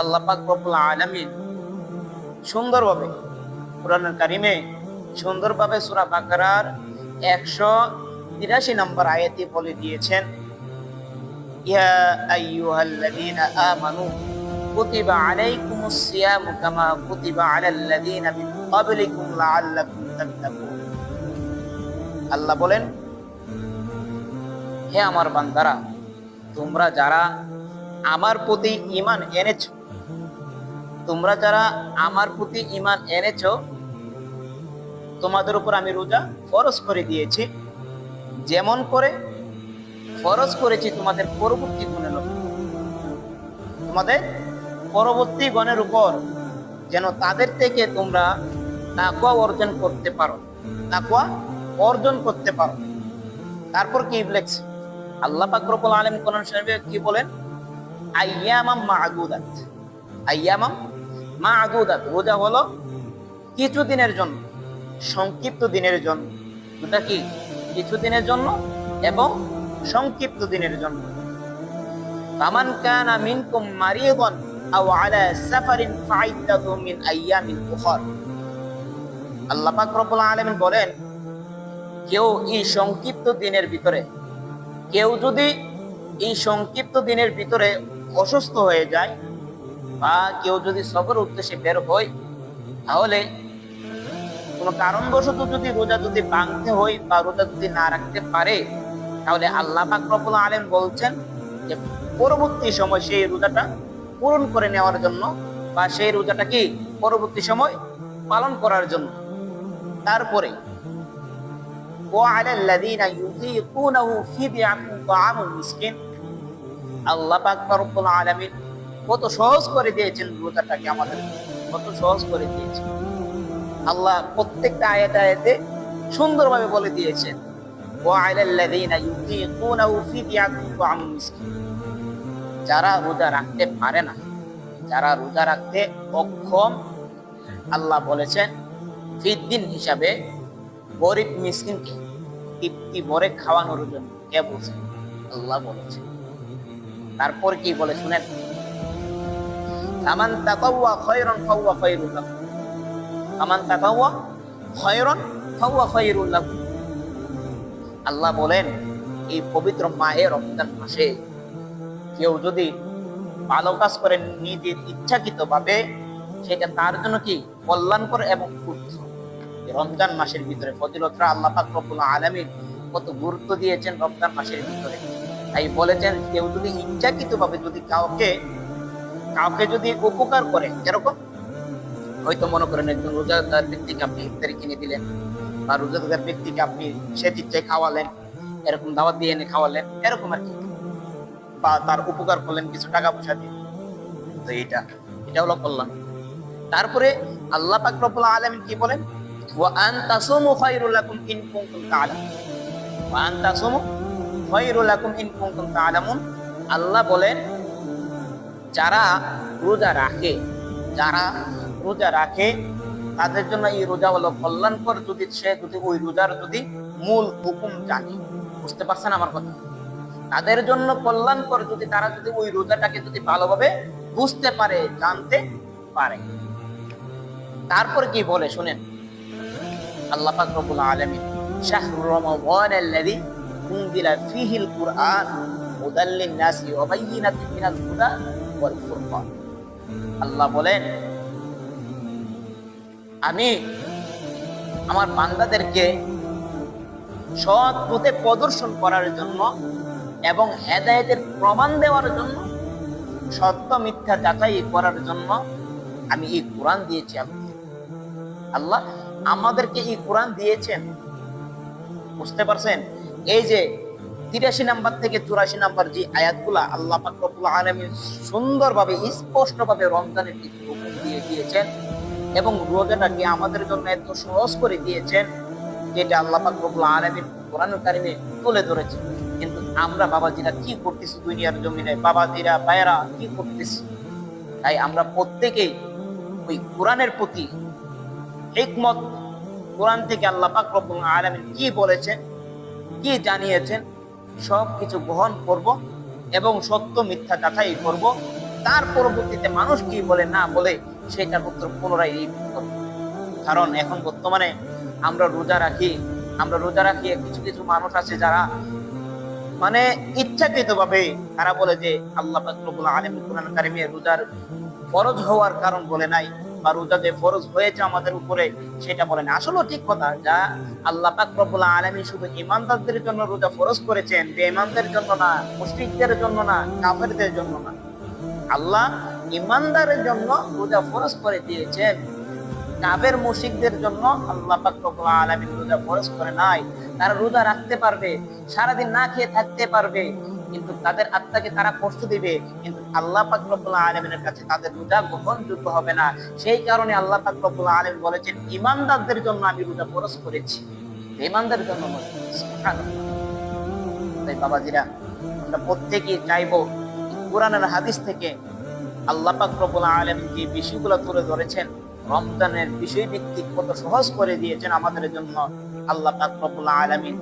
আল্লাহ পাক রব্বুল আলামিন সুন্দরভাবে কোরআনুল কারীমে সুন্দরভাবে সূরা বাকারার 183 নম্বর আয়াতে বলে দিয়েছেন, ইয়া আইয়ুহাল্লাযীনা আমানু কুতিবা আলাইকুমুস সিয়ামু কামা কুতিবা আলাল্লাযীনা মিন ক্বাবলিকুম লাআল্লাকুম তাত্তাকুন। আল্লাহ বলেন, হে আমার বান্দারা, তোমরা যারা আমার প্রতি ঈমান এনেছো, তোমরা যারা আমার প্রতি ঈমান এনেছো, তোমাদের উপর আমি রোজা ফরজ করে দিয়েছি, যেমন করে ফরজ করেছি তোমাদের পরবর্তী গণের উপর, তোমাদের পরবর্তী গণের উপর, যেন তাদের থেকে তোমরা তাকওয়া অর্জন করতে পারো, তাকওয়া অর্জন করতে পারো। তারপর কি লেখছে আল্লাহ পাক রব্বুল আলামিন কোরআন শরীফে কি বলেন? আইয়ামাম মা'দুদাত। আইয়ামাম মা'দুদাত, রোজা হলো কিছু দিনের জন্য, সংক্ষিপ্ত দিনের জন্য। এটা কি? কিছু দিনের জন্য এবং সংক্ষিপ্ত দিনের জন্য। ফামান কানা মিনকুম মারিদান আও আলা সাফারিন ফাইদ্দাতু মিন আইয়ামিন উখর। আল্লাহ পাক রব্বুল আলামিন বলেন, কেউ এই সংক্ষিপ্ত দিনের ভিতরে, কেউ যদি এই সংক্ষিপ্ত দিনের ভিতরে অসুস্থ হয়ে যায় বা কেউ যদি সফরের উদ্দেশ্যে বের হয়, তাহলে কোনো কারণবশত যদি রোজা যদি ভাঙতে হয় বা রোজা যদি না রাখতে পারে, তাহলে আল্লাহ পাক রব্বুল আলামিন বলছেন যে পরবর্তী সময় সেই রোজাটা পূরণ করে নেওয়ার জন্য বা সেই রোজাটা কি পরবর্তী সময় পালন করার জন্য। তারপরে ওয়ালাল্লাযীনা ইউতীকুনাহু ফিদিয়াতুন তাআমুল মিসকিন। আল্লাহ পাক রব্বুল আলামিন কত সহজ করে দিয়েছেন রোজাটাকে, আমাদের কত সহজ করে দিয়েছেন। আল্লাহ প্রত্যেকটা আয়াতে সুন্দরভাবে বলে দিয়েছেন, ওয়ালাল্লাযীনা ইউতীকুনাহু ফিদিয়াতুন তাআমুল মিসকিন। যারা রোজা রাখতে পারে না, যারা রোজা রাখতে অক্ষম, আল্লাহ বলেছেন ফিদ্দিন হিসাবে গরিব মিসকিনকে তৃপ্তি ভরে খাওয়ানোর জন্য। কে বলছে? আল্লাহ বলেছে। তারপর কি বলে শুনেন, ফামান তাতাওয়া খায়রান ফাহুয়া খায়রুল লাহু। ফামান তাতাওয়া খায়রান ফাহুয়া খায়রুল লাহু। আল্লাহ বলেন, এই পবিত্র মাহে রমজান মাসে কেউ যদি ভালো কাজ করে নিজের ইচ্ছাকৃত ভাবে, সেটা তার জন্য কি কল্যাণকর এবং উত্তম। রমজান মাসের ভিতরে ফজিলতরা আল্লাহ পাক রব্বুল আলামিন কত গুরুত্ব দিয়েছেন রমজান মাসের ভিতরে। তাই বলেছেন, কেউ যদি ইচ্ছাকৃত ভাবে যদি কাউকে যদি উপকার করে, যেরকম হয়তো মনে করেন একজন রোজাদার ব্যক্তিকে আপনি ইফতারি কিনে দিলেন বা রোজাদার ব্যক্তিকে আপনি সে ইচ্ছায় খাওয়ালেন, এরকম দাওয়াত দিয়ে এনে খাওয়ালেন, এরকম আর কি, বা তার উপকার করলেন কিছু টাকা পয়সা দিয়ে, তো এটা হলো কল্যাণ। তারপরে আল্লাহ পাক রব্বুল আলামিন কি বলেন? ওয়া আন তাসুমু খায়রুল লাকুম ইন কুনতুম তা'লামুন। ওয়া আন তাসুমু খায়রুল লাকুম ইন কুনতুম তা'লামুন। আল্লাহ বলেন, যারা রোজা রাখে, যারা রোজা রাখে তাদের জন্য এই রোজা হলো কল্যাণকর, যদি সে যদি ওই রোজার যদি মূল হুকুম জানে। বুঝতে পারছেন আমার কথা? তাদের জন্য কল্যাণকর যদি তারা যদি ওই রোজাটাকে যদি ভালোভাবে বুঝতে পারে, জানতে পারে। তারপর কি বলে শুনেন, আল্লাহ পাক রব্বুল আলামিন, শাহরু রমাদানাল্লাযী উনজিলা ফীহিল কুরআন হুদাল লিন-নাসি ওয়া বায়্যিনাতিন মিনাল হুদা ওয়াল ফুরকান। আল্লাহ বলেন, আমি আমার বান্দাদেরকে সৎ পথে প্রদর্শন করার জন্য এবং হেদায়েতের প্রমাণ দেওয়ার জন্য, সত্য মিথ্যা যাচাই করার জন্য আমি এই কোরআন দিয়েছি। আল্লাহ আমাদেরকে এই কোরআন দিয়েছেন। বুঝতে পারছেন? এই যে 83 নাম্বার থেকে 84 নাম্বার যে আয়াতগুলা আল্লাহ পাক রব্বুল আলামিন সুন্দরভাবে স্পষ্টভাবে রমজানের কিছু হুকুম দিয়ে দিয়েছেন এবং রোজাটাকে আমাদের জন্য এত সহজ করে দিয়েছেন, যেটা আল্লাহ পাক রব্বুল আলামিন কোরআনুল কারীমে তুলে ধরেছেন। কিন্তু আমরা বাবাজিরা কি করতেছি দুনিয়ার জমিনে? বাবাজিরা ভাইয়েরা কি করতেছি? তাই আমরা প্রত্যেকেই ওই কোরআনের প্রতি হিকমত, কোরআন থেকে আল্লাহ পাক রব্বুল আলামিন কি বলেছেন, কি জানিয়েছেন, সব কিছু গ্রহণ করব এবং সত্য মিথ্যা যাচাই করব। তার পরবর্তীতে মানুষ কি বলে না বলে সেটার উত্তর পুনরায় এই উত্তর। কারণ এখন বর্তমানে আমরা রোজা রাখি, কিছু কিছু মানুষ আছে যারা মানে ইচ্ছাকৃত ভাবে তারা বলে যে আল্লাহ পাক রব্বুল আলামিন কোরআন কারিমে রোজার ফরজ হওয়ার কারণ বলে নাই, বা রোজা যে ফরজ হয়েছে আমাদের উপরে সেটা বলে না। আসলে ঠিক কথা, যা আল্লাহ পাক রব্বুল আলামিন শুধু ঈমানদারদের জন্য রোজা ফরজ করেছেন, বেঈমানদের জন্য না, মুশরিকদের জন্য না, কাফেরদের জন্য না। আল্লাহ ঈমানদারের জন্য রোজা ফরজ করে দিয়েছেন, কাফের মুশরিকদের জন্য আল্লাহ পাক রব্বুল আলামিন রোজা ফরজ করে নাই। তারা রোজা রাখতে পারবে, সারাদিন না খেয়ে থাকতে পারবে, কিন্তু তাদের আত্মাকে তারা কষ্ট দিবে, কিন্তু আল্লাহ পাক রব্বুল আলামিনের কাছে তাদের রোজা গ্রহণযোগ্য হবে না। সেই কারণে আল্লাহ পাক রব্বুল আলামিন বলেছেন ঈমানদারদের জন্য আমি রোজা ফরজ করেছি, ঈমানদারদের জন্য নয়। সুবহানাল্লাহ। তাই বাবাজিরা, আমরা প্রত্যেকেই চাইবো কোরআনের হাদিস থেকে আল্লাহ পাক রব্বুল আলামিন যে বিষয়গুলো তুলে ধরেছেন, রমজানের বিষয় ভিত্তিক কত সহজ করে দিয়েছেন আমাদের জন্য আল্লাহ পাক রব্বুল আলামিন।